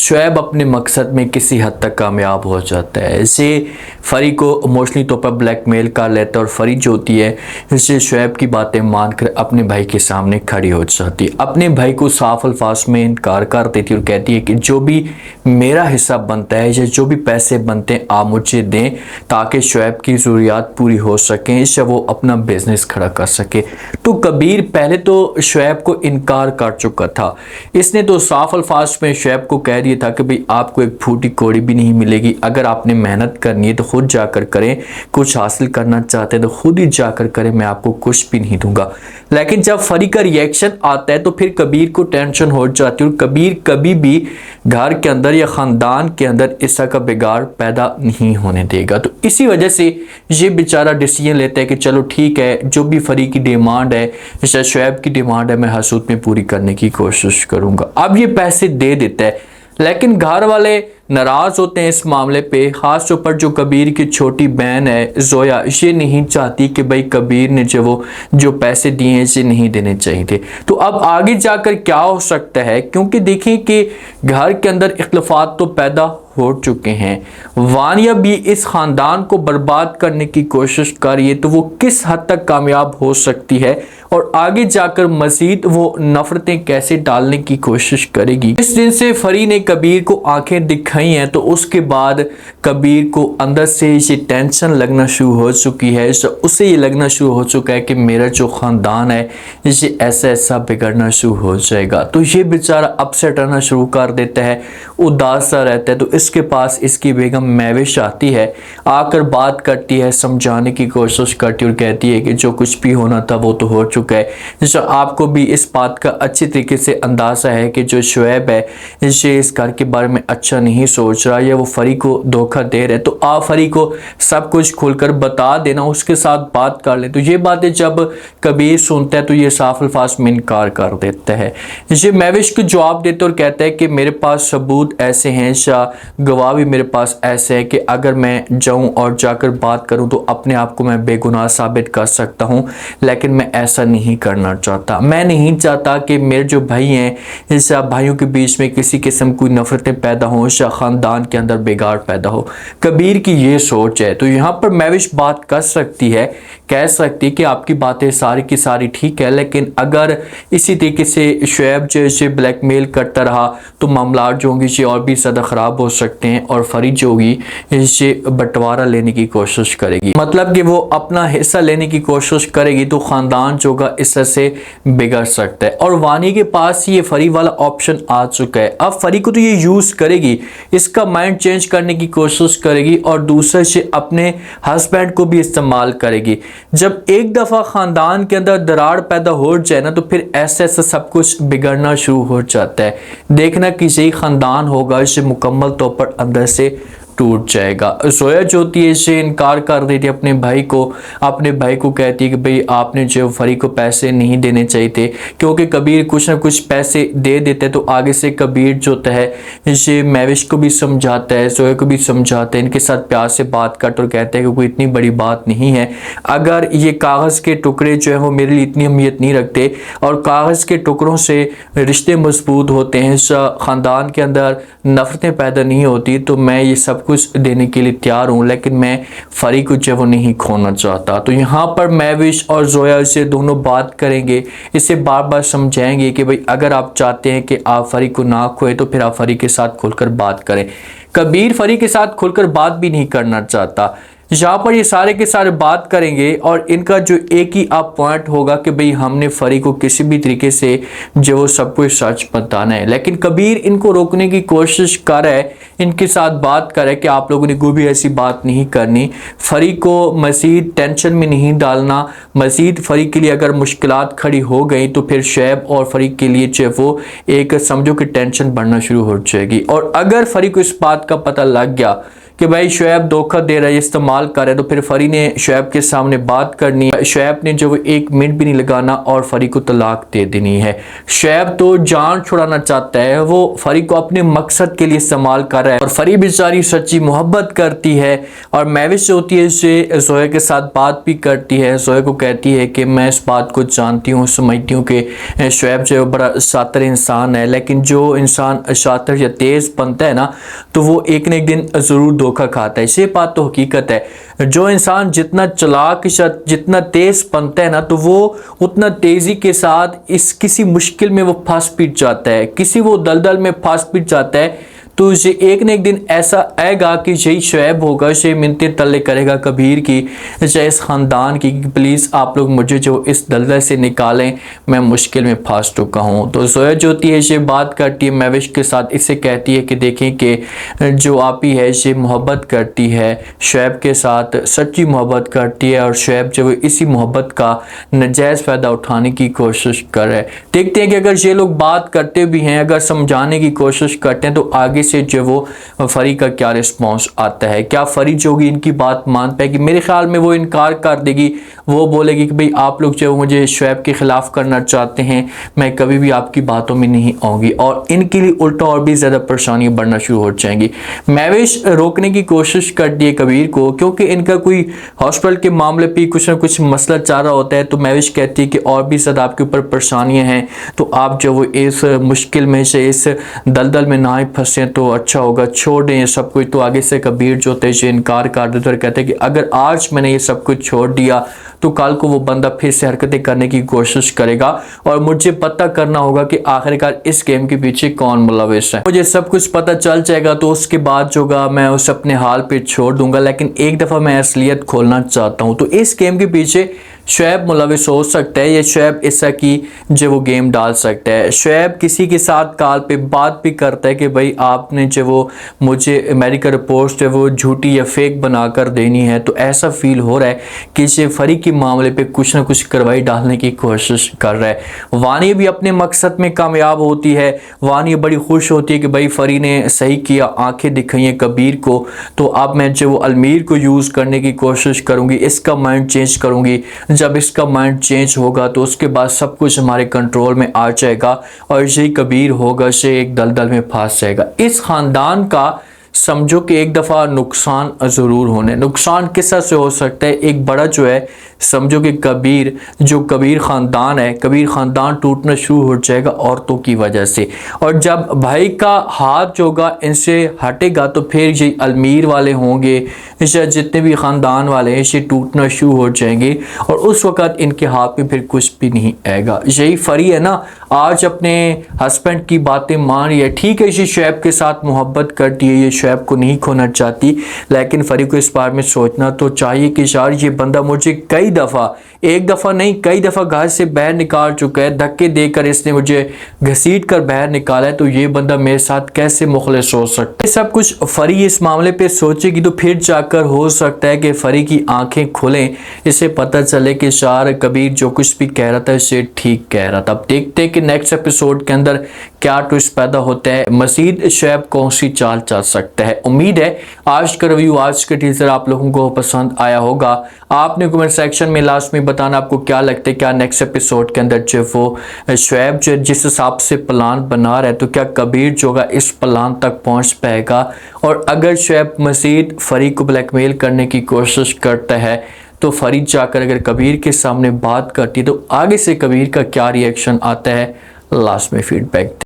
शुएब अपने मकसद में किसी हद तक कामयाब हो जाता है। इसे फ़री को इमोशनली तौर पर ब्लैकमेल कर लेता है और फ़री जो होती है इसे शुएब की बातें मानकर अपने भाई के सामने खड़ी हो जाती है। अपने भाई को साफ अल्फाज में इनकार कर देती है और कहती है कि जो भी मेरा हिस्सा बनता है या जो भी पैसे बनते हैं आप मुझे दें ताकि शुएब की ज़रूरियात पूरी हो सकें, इससे वो अपना बिजनेस खड़ा कर सके। तो कबीर पहले तो शुएब को इनकार कर चुका था। इसने तो साफ अल्फाज में शुएब को कह दिया था कि भाई आपको एक फूटी कौड़ी भी नहीं मिलेगी, अगर आपने मेहनत करनी है तो खुद जाकर करें, कुछ हासिल करना चाहते हैं तो खुद ही जाकर करें, मैं आपको कुछ भी नहीं दूंगा। लेकिन जब फ़री का रिएक्शन आता है तो फिर कबीर को टेंशन हो जाती है और कबीर कभी भी घर के अंदर या ख़ानदान के अंदर इस तरह का बिगाड़ पैदा नहीं होने देगा। तो इसी वजह से ये बेचारा डिसीजन लेता है कि चलो ठीक है, जो भी फ़री की डिमांड है या शुएब की डिमांड है मैं हसूद में पूरी करने की कोशिश करूँगा। अब ये पैसे दे देता है, लेकिन घर वाले नाराज़ होते हैं इस मामले पे। ख़ास तौर पर जो कबीर की छोटी बहन है जोया, ये नहीं चाहती कि भाई कबीर ने जो पैसे दिए हैं इसे नहीं देने चाहिए थे। तो अब आगे जाकर क्या हो सकता है, क्योंकि देखें कि घर के अंदर इख्तिलाफ़ात तो पैदा हो चुके हैं। वानिया भी इस ख़ानदान को बर्बाद करने की कोशिश कर रही है, तो वो किस हद तक कामयाब हो सकती है और आगे जाकर मज़ीद वो नफ़रतें कैसे डालने की कोशिश करेगी। इस दिन से फ़री ने कबीर को आंखें दिखाई हैं तो उसके बाद कबीर को अंदर से ये टेंशन लगना शुरू हो चुकी है। उसे ये लगना शुरू हो चुका है कि मेरा जो ख़ानदान है ये ऐसा ऐसा बिगड़ना शुरू हो जाएगा। तो ये बेचारा अपसेट रहना शुरू कर देता है, उदास सा रहता है। तो इसके पास इसकी बेगम महविश आती है, आकर बात करती है, समझाने की कोशिश करती है और कहती है कि जो कुछ भी होना था वो तो हो चुका है। जैसे आपको भी इस बात का अच्छी तरीके से अंदाज़ा है कि जो शुएब है ये इस घर के बारे में अच्छा नहीं सोच रहा या वो फ़री को धोखा दे रहे, तो आप फ़री को सब कुछ खुलकर बता देना, उसके साथ बात कर ले। तो ये बातें जब कबीर सुनता है तो ये साफ अल्फाज में इनकार कर देता है। ये महविश को जवाब देते और कहता है कि मेरे पास सबूत ऐसे हैं, गवाह भी मेरे पास ऐसे है कि अगर मैं जाऊं और जाकर बात करूं तो अपने आप को मैं बेगुनाह साबित कर सकता हूं, लेकिन मैं ऐसा नहीं करना चाहता। मैं नहीं चाहता कि मेरे जो भाई हैं इस भाइयों के बीच में किसी किस्म कोई नफरतें पैदा हों या ख़ानदान के अंदर बिगाड़ पैदा हो। कबीर की ये सोच है। तो यहाँ पर महविश बात कर सकती है, कह सकती है कि आपकी बातें सारी की सारी ठीक है, लेकिन अगर इसी तरीके से शुएब जैसे ब्लैकमेल करता रहा तो मामला जो होंगे ये और भी ज़्यादा ख़राब हो सकते हैं और फ़री जो होगी इससे बंटवारा लेने की कोशिश करेगी, मतलब कि वो अपना हिस्सा लेने की कोशिश करेगी। तो ख़ानदान जो होगा इस तरह से बिगड़ सकता है और वानी के पास ये फ़री वाला ऑप्शन आ चुका है। अब फ़री को तो ये यूज़ करेगी, इसका माइंड चेंज करने की कोशिश करेगी और दूसरे से अपने हस्बैंड को भी इस्तेमाल करेगी। जब एक दफ़ा ख़ानदान के अंदर दरार पैदा हो जाए ना तो फिर ऐसे ऐसा सब कुछ बिगड़ना शुरू हो जाता है। देखना कि यही ख़ानदान होगा इसे मुकम्मल तौर पर अंदर से टूट जाएगा। जोया जो होती है इसे इनकार कर देती है अपने भाई को कहती है कि भाई आपने जो फ़री को पैसे नहीं देने चाहिए थे, क्योंकि कबीर कुछ ना कुछ पैसे दे देते तो आगे से कबीर जो होता है इसे महविश को भी समझाता है, जोया को भी समझाता है, इनके साथ प्यार से बात करता और कहते हैं कि कोई इतनी बड़ी बात नहीं है, अगर ये कागज़ के टुकड़े जो है वो मेरे लिए इतनी अहमियत नहीं रखते और कागज़ के टुकड़ों से रिश्ते मजबूत होते हैं, ख़ानदान के अंदर नफ़रतें पैदा नहीं होती, तो मैं ये सब कुछ देने के लिए तैयार हूँ, लेकिन मैं फ़री को जो वो नहीं खोना चाहता। तो यहाँ पर महविश और जोया से दोनों बात करेंगे, इसे बार बार समझाएंगे कि भाई अगर आप चाहते हैं कि आप फ़री को ना खोए तो फिर आप फ़री के साथ खुलकर बात करें। कबीर फ़री के साथ खुलकर बात भी नहीं करना चाहता। यहाँ पर ये सारे के सारे बात करेंगे और इनका जो एक ही आप पॉइंट होगा कि भाई हमने फ़री को किसी भी तरीके से जो वो सब कुछ सच बताना है, लेकिन कबीर इनको रोकने की कोशिश कर रहा है, इनके साथ बात कर रहा है कि आप लोगों ने कोई भी ऐसी बात नहीं करनी, फ़री को मज़ीद टेंशन में नहीं डालना, मज़ीद फ़री के लिए अगर मुश्किलात खड़ी हो गई तो फिर शुएब और फ़री के लिए जो वो एक समझो कि टेंशन बढ़ना शुरू हो जाएगी। और अगर फ़री को इस बात का पता लग गया कि भाई शुएब धोखा दे रहा है, इस्तेमाल कर रहा है, तो फिर फरी ने शुएब के सामने बात करनी है। शुएब ने जो 1 मिनट भी नहीं लगाना और फरी को तलाक दे देनी है। शुएब तो जान छुड़ाना चाहता है, वो फरी को अपने मकसद के लिए इस्तेमाल कर रहा है और फरी बेचारी सच्ची मोहब्बत करती है और महविश होती है इससे जोया के साथ बात भी करती है। जोया को कहती है कि मैं इस बात को जानती हूँ, समझती हूँ कि शुएब जो बड़ा शातिर इंसान है, लेकिन जो इंसान शातिर या तेज़ बनता है ना तो वो एक न एक दिन ज़रूर धोखा खाता है। ये बात तो हकीकत है। जो इंसान जितना चालाक जितना तेज़ बनता है ना तो वो उतना तेज़ी के साथ इस किसी मुश्किल में वो फंस पिट जाता है, किसी वो दलदल में फंस पिट जाता है। तो ये एक न एक दिन ऐसा आएगा कि यही शुएब होगा, ये मिन्नतें तल्ले करेगा कबीर की, चाहे इस ख़ानदान की, कि प्लीज़ आप लोग मुझे जो इस दलदल से निकालें, मैं मुश्किल में फंस चुका हूँ। तो जोया जो होती है ये बात करती है महविश के साथ, इससे कहती है कि देखें कि जो आप ही है ये मोहब्बत करती है शुएब के साथ, सच्ची मोहब्बत करती है और शुएब जो इसी मोहब्बत का नजायज़ फ़ायदा उठाने की कोशिश कर रहा है। देखते हैं कि अगर ये लोग बात करते भी हैं, अगर समझाने की कोशिश करते हैं तो आगे से जो वो फरी का क्या रिस्पॉन्स आता है। क्या फरी जो होगी इनकी बात मान पाएगी? मेरे ख्याल में वो इनकार कर देगी, वो बोलेगी कि भाई आप लोग जो मुझे शुएब के खिलाफ करना चाहते हैं, मैं कभी भी आपकी बातों में नहीं आऊँगी और इनके लिए उल्टा और भी ज़्यादा परेशानियाँ बढ़ना शुरू हो जाएंगी। महविश रोकने की कोशिश करती है कबीर को, क्योंकि इनका कोई हॉस्पिटल के मामले पर कुछ ना कुछ मसला चाह रहा होता है। तो महविश कहती है कि और भी ज़्यादा आपके ऊपर परेशानियाँ हैं, तो आप जो वो इस मुश्किल में से इस दलदल में ना ही फंसे तो अच्छा होगा, छोड़ दें ये सब कुछ। तो आगे से कबीर जो थे इनकार कर देते और कहते हैं कि अगर आज मैंने ये सब कुछ छोड़ दिया तो कल को वो बंदा फिर से हरकतें करने की कोशिश करेगा और मुझे पता करना होगा कि आखिरकार इस गेम के पीछे कौन मुलविस है। मुझे सब कुछ पता चल जाएगा तो उसके बाद जो होगा मैं उसे अपने हाल पे छोड़ दूंगा, लेकिन एक दफ़ा मैं असलियत खोलना चाहता हूँ। तो इस गेम के पीछे शुएब मुलविस हो सकता है या शुएब ऐसा की जो वो गेम डाल सकता है। शुएब किसी के साथ कॉल पे बात भी करता है कि भाई आपने जो वो मुझे मेडिकल रिपोर्ट है वो झूठी या फेक बनाकर देनी है। तो ऐसा फील हो रहा है कि ये फरी के मामले पे कुछ ना कुछ कार्रवाई डालने की कोशिश कर रहा है। वानी भी अपने मकसद में कामयाब होती है, वानी बड़ी खुश होती है कि भाई फरी ने सही किया, आंखें दिखाई हैं कबीर को, तो अब मैं जो वो अलमीर को यूज़ करने की कोशिश करूँगी, इसका माइंड चेंज करूँगी। जब इसका माइंड चेंज होगा तो उसके बाद सब कुछ हमारे कंट्रोल में आ जाएगा और यही कबीर होगा, ये एक दलदल में फंस जाएगा। इस ख़ानदान का समझो कि एक दफ़ा नुकसान ज़रूर होने, नुकसान किस तरह से हो सकता है? एक बड़ा जो है समझो कि कबीर ख़ानदान है, कबीर ख़ानदान टूटना शुरू हो जाएगा औरतों की वजह से, और जब भाई का हाथ जो होगा इनसे हटेगा तो फिर ये अलमीर वाले होंगे या जितने भी ख़ानदान वाले हैं ये टूटना शुरू हो जाएंगे और उस वक़्त इनके हाथ में फिर कुछ भी नहीं आएगा। यही फरी है ना, आज अपने हस्बैंड की बातें मान रही है, ठीक है ये शुएब के साथ मोहब्बत करती है, ये शुएब को नहीं खोना चाहती, लेकिन फरी को इस बारे में सोचना तो चाहिए कि यार ये बंदा मुझे कई दफ़ा, एक दफ़ा नहीं कई दफ़ा घर से बाहर निकाल चुका है, धक्के देकर इसने मुझे घसीट कर बाहर निकाला है, तो ये बंदा मेरे साथ कैसे मुखलिस हो सकता है। सब कुछ फरी इस मामले पे सोचेगी तो फिर जाकर हो सकता है कि फरी की आंखें खुलें, इसे पता चले कि शार कबीर जो कुछ भी कह रहा था इसे ठीक कह रहा था। अब देखते हैं कि नेक्स्ट एपिसोड के अंदर क्या ट्विस्ट पैदा होता है, मजीद शुएब कौन सी चाल चल सकता है। उम्मीद है आज का रिव्यू, आज का टीजर आप लोगों को पसंद आया होगा। आपने कमेंट सेक्शन में लास्ट में बताना आपको क्या लगता है, क्या नेक्स्ट एपिसोड के अंदर जो वो शुएब जो जिस हिसाब से प्लान बना रहा है तो क्या कबीर जो होगा इस प्लान तक पहुंच पाएगा, और अगर शुएब मजीद फरी को ब्लैकमेल करने की कोशिश करता है तो फरी जाकर अगर कबीर के सामने बात करती है तो आगे से कबीर का क्या रिएक्शन आता है, लास्ट में फीडबैक।